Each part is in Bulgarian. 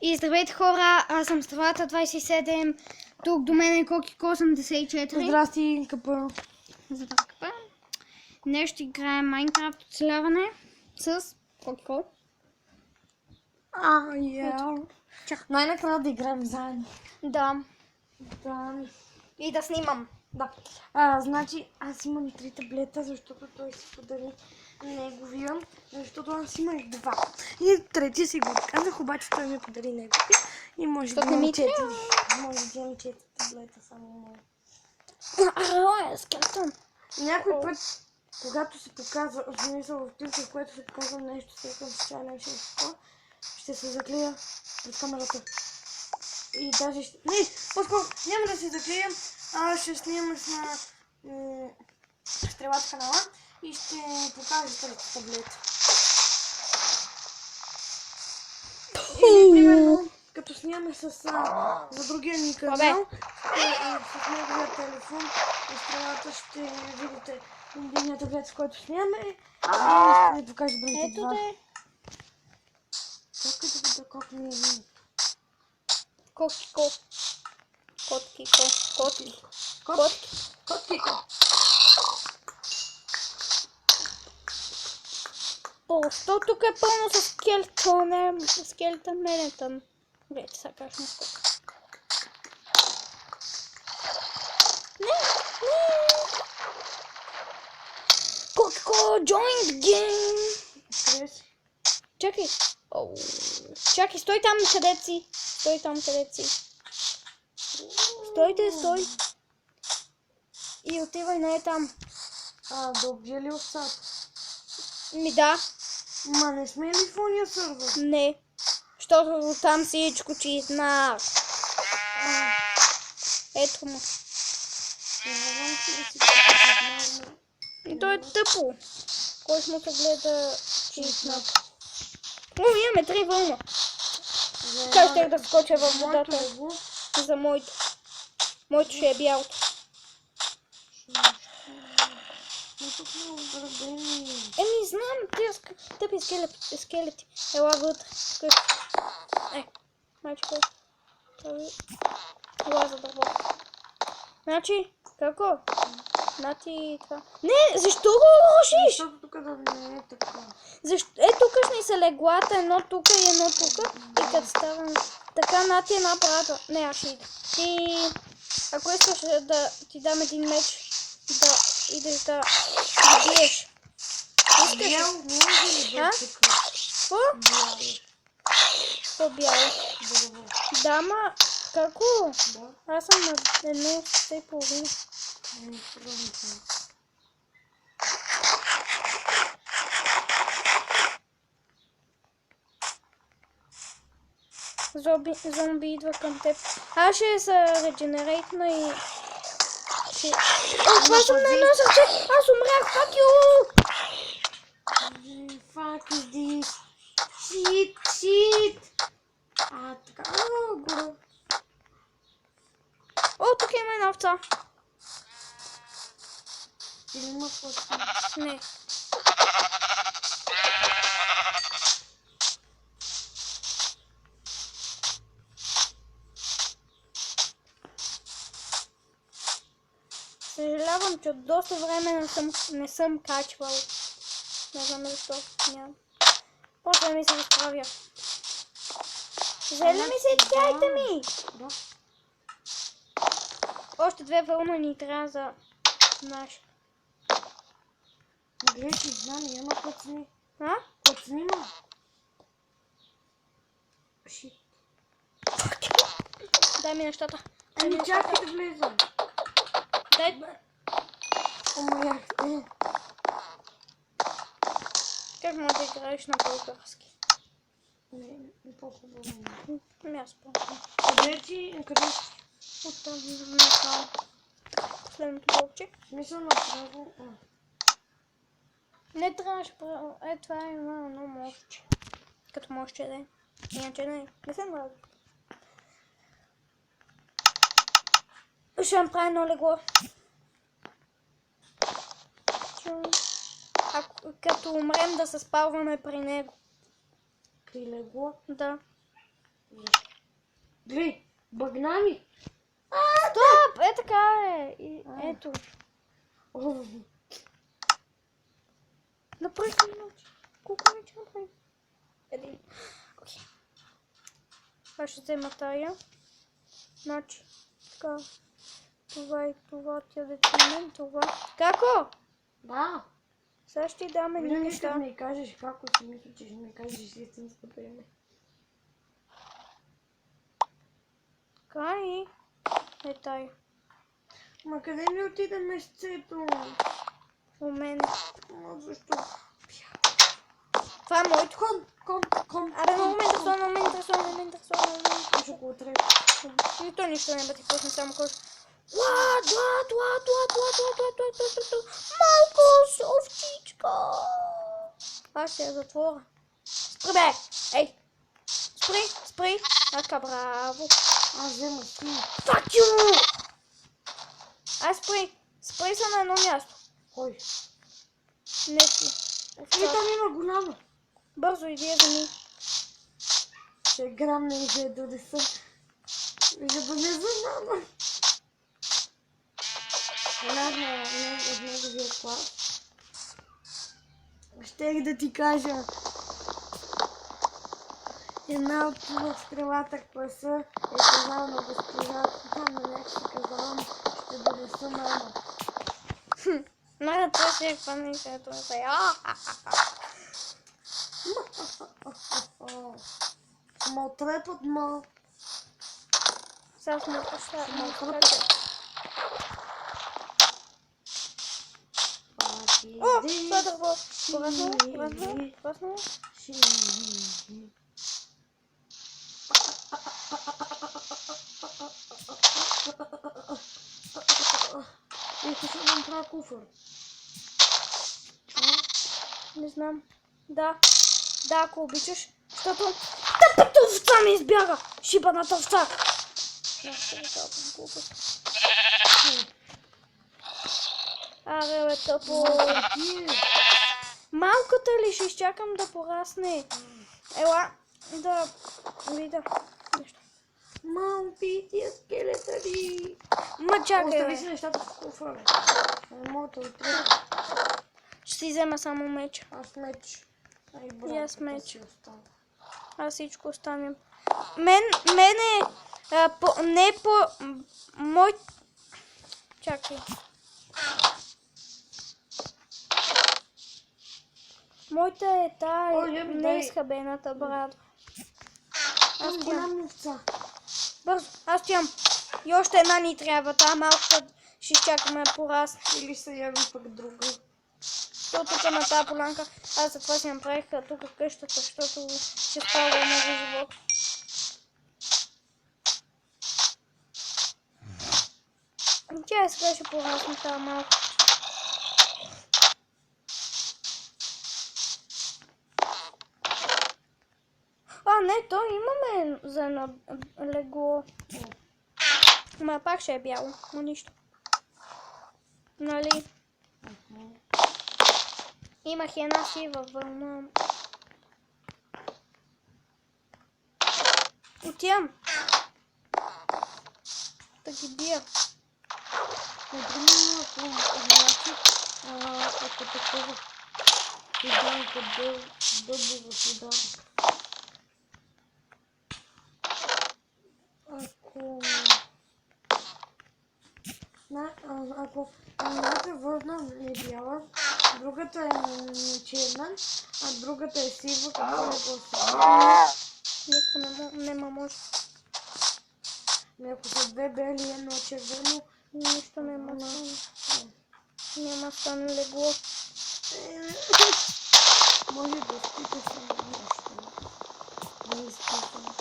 И здравейте хора, аз съм Стравата 27, тук до мен е Кокико 84. Здрасти, Капа. Здрасти, Капа. Днес ще играем Майнкрафт оцеляване с Кокико. Най-накрая да играем заедно. Да. Да. И да снимам. Да. Значи аз имам 3 таблета, защото той си подари неговия, защото аз имах 2. И трети си го казах, обаче той ми подари неговия. И може да имам 4. Може да имам 4 таблета само много. Скелетон. Някой път, когато се показва, в смисъл в клипа, в което се показва нещо, след социален ще се заклея пред камерата. И даже ще... Не, по-скоро няма да се заклеям, ще снимам на Стрелата канала и ще покажа трети таблет. Или, примерно, като снимаме за другия ни канал, с неговия телефон и Стрелата ще видите единия таблет, с който снимаме и ще ви покажа другите два. Чакай да видя как ми е. Кокико. Коткико. Коткико. Що тук е пълно с скелетон. Вече сега кажа нещо. Не! Кокико, join the game! Чакай! Чакай, стой там където си! Стой! Стой! И отивай не там. Да убия ли овцата? Да. Ма не сме ли в ония сървър? Не. Защото там всичко читна. Ето му. И то е тъпо. Кой му се гледа читна. Имаме 3 вълна. Как ще да скоча във водата? За моето. Моето ще е бялото. Знам, тъпи скелети. Ела вътре. Мачко. Ела за дърво. Значи, какво? Нати това. Не, защо го рушиш? Защото тук да не е така. Тук ни са леглата, едно тук и едно тук. И като ставам така, Нати една апарата. Не, аз ще ида. И ако искаш да ти дам един меч, да идеш да биеш. Бял, може ли да се Какво? Какво бяло? Да, ма, какво? Аз съм на 1,5. Зомби идва към теб. Аз ще се регенерейтна и... Това съм на едно сърце! Аз умрях! Fuck you! Fuck is this? Shit! Така, горе. Тук има една овца. Или има овца? Не. Съжалявам, че от доста време не съм качвал. Не знам защо. Нямам. После ми се разправя. Взели ми се тяйте ми! Да. Още 2 вълна ни трябва за наш. Гледай, знам, няма пъцни. Пъцни има. Шит. Дай ми нещата. Чакай да влезам. Дай. Умряхте. Как може да играеш на български? Не по-хубаво. Аз помня. Къде ти? Къде? Оттам на последното блокче. Смисъл направо. Не трябваше. Това е едно мощче. Като мощче да е. Иначе не съм гледа. Ще направя едно легло. Като умрем да се спалваме при него. При легло? Да. Глей, багнами. Стоп! Е така е. И, ето. О, Направихме ночи. Колко вече направим? Един. Окей. Аз ще взема тая. Значи, така. Това и това, тя да чумен, това. Како? да. Сега ще ти даме ни Винаги неща. като ми кажеш како си мисля, че ще ми кажеш истинското име. Така и... Е тая. Ма къде ми отиде месецето? У мен. Ма защо? Това е моето. Ком. Абе, много ме интересува, Ще го отрежа. Нито нищо не бъде пусна, само кожа. Малко овчичка. Аз ще я затворя. Спри, бе! Ей! Спри! Така, браво! Аз взема си. Fuck you! Ай, спри се на едно място. Кой? Не ти. Там има голяма. Бързо иди я вземи. Ще грамна и ще я донеса. И ще донеса мама. Една от неговия клас. Щех да ти кажа. Една от в крилата класа е казала на госпожа, там на някак си казала, ще донеса мама. Мара, това си е панисето. Малтрепът ма. Сега сме пошла. О, това е дърво. Пораснало. Ето ще да направя куфър. Не знам. Да, ако обичаш. Защото... Тъпата овца ми избяга! Шибаната овца! Аре, бе, тъпо! Малката ли ще изчакам да порасне? Ела, да видя нещо. Малки тия скелетари. Ма чакай, Остави бе. си нещата в куфъра. Моето утре. Ще си взема само меч. Аз меч. Ай, И аз братката меч. си остана. Аз всичко останем. Мене... не по... Мой... Чакай. Моята е тая не изхабената, брат. Аз Аз тям. голям овца. Бързо, аз тям. И още една ни трябва. Та малката ще изчакаме да порасне. Или се яви пък друга. То тук на тази полянка. Аз затова си направих тук къщата, защото ще спава много живот. Тя е сега ще порасне тази малка. Не, то имаме за едно легло. Ма пак ще е бяло, но нищо. Нали? Имах една сива вълна. Отивам. Да ги бия. Например, ако такова седанка дъбова седа. Ако едната върна е бяла, другата е черна, а другата е сива, какво е гласа? Никой нема може. Ако са две бели и едно червено, Нищо нема стане. Няма стане легло. може да спите само нещо. Не изпитам.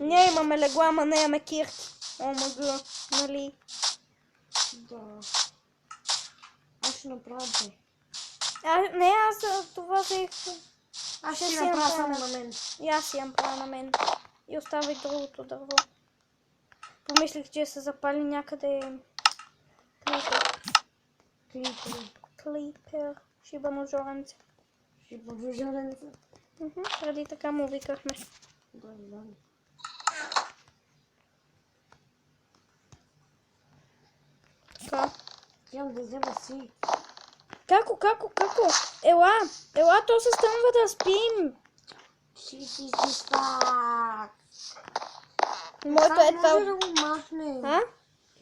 Ние имаме легла, ама не имаме кирки. Омага, нали? Да. Аз ще направя две. Не, аз това взех. Аз Ще ще си направя направя само на- на мен. И аз си я правя на мен. И остави другото дърво. Помислих, че се запали някъде. Клипери. Клипер. Шибано жоренце. типа в жаренца. Преди така му викахме. Да. Така. Тям да взема си. Како? Ела, то се стъмва да спим. Си спак. Моето е това. Може да го махне. А?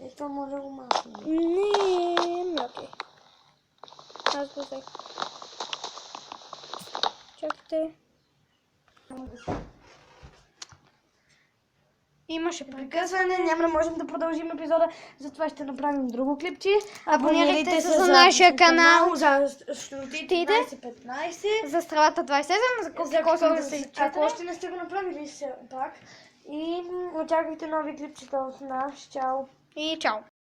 Ето може да го махне. Не, окей. Аз го взех. Чакайте. Имаше Прекъсване, няма да можем да продължим епизода, затова ще направим друго клипче. Абонирайте се за нашия канал. За Штуротите 15. За Стравата 27, за Кокосовата 34. Ако още не сте го направили все пак. И очаквайте нови клипчета от нас. Чао! И чао.